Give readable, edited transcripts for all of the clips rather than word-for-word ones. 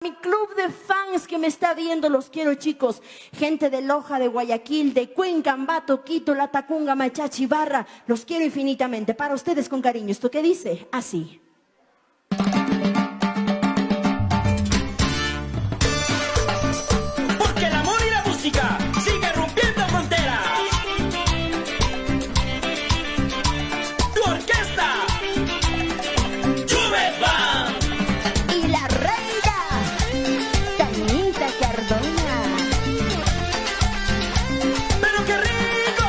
Mi club de fans que me está viendo, los quiero, chicos. Gente de Loja, de Guayaquil, de Cuenca, Ambato, Quito, Latacunga, Machachi, Barra. Los quiero infinitamente. Para ustedes con cariño. ¿Esto qué dice? Así. Porque el amor y la música sigue rompiendo fronteras. Tu orquesta, Juve Band. Y la reina, Tanita Cardona. ¡Pero qué rico!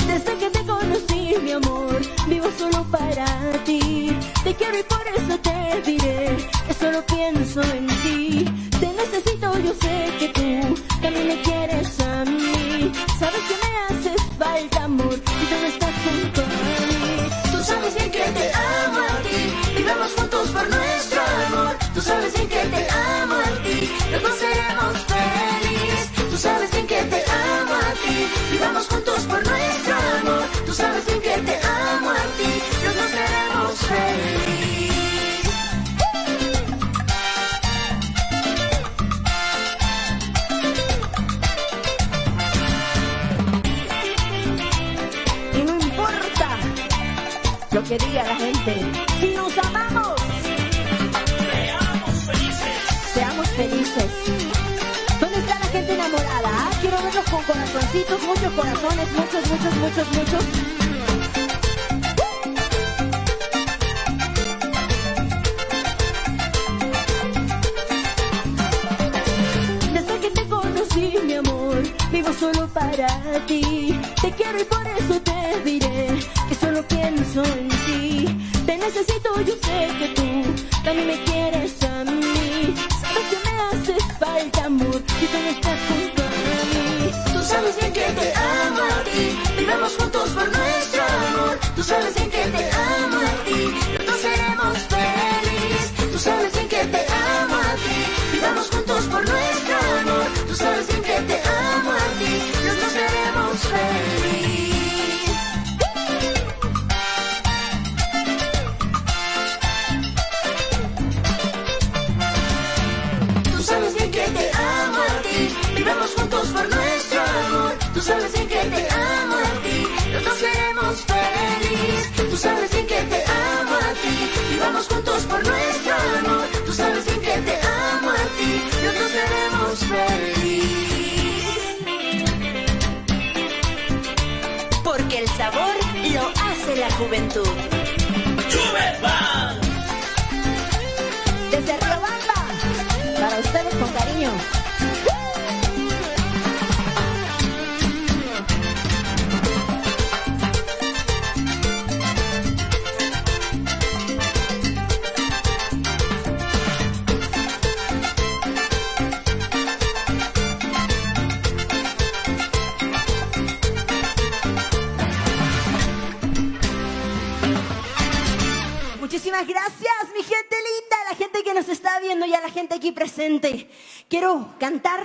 Desde que te conocí, mi amor, vivo solo para ti. Te quiero y por eso te diré que solo pienso en ti. Te necesito, yo sé que tú también me quieres a mí. Sabes que me haces falta, amor, y tú no estás junto a mí. Tú sabes bien que te amo a ti, vivamos juntos por nuestro amor. Tú sabes bien que te amo a ti, los dos seremos felices. Tú sabes bien que te amo a ti, vivamos juntos por nuestro amor. Tú sabes bien que te amo a ti, los dos seremos felices. Y no importa lo que diga la gente, si nos amamos, Seamos felices. seamos felices. ¿Dónde está la gente enamorada? Ah, quiero verlos con corazoncitos, muchos corazones, muchos, muchos, muchos, muchos. Desde que te conocí, mi amor, vivo solo para ti. Te quiero y por eso te diré que solo pienso en ti. Te necesito, yo sé que tú también me quieres a mí. Sabes que me haces falta, amor, y tú no estás junto a mí. Tú sabes bien que te amo a ti, vivamos juntos por nuestro amor. Tú sabes bien que te amo a ti, los dos seremos felices. Tú sabes bien que te amo a ti, vivamos juntos por nuestro amor. Tú sabes bien que te amo a ti, los dos seremos felices. Tú sabes bien que te amo a ti, vivamos juntos por nuestro amor. Tú sabes bien que te amo a ti, los dos seremos felices. Tú sabes bien que te amo a ti, vivamos juntos por nuestro amor. Tú sabes bien que te amo a ti, los dos seremos felices. Porque el sabor lo hace la juventud. Juve Band. Desde Riobamba, para ustedes con cariño. Muchísimas gracias, mi gente linda, a la gente que nos está viendo y a la gente aquí presente. Quiero cantar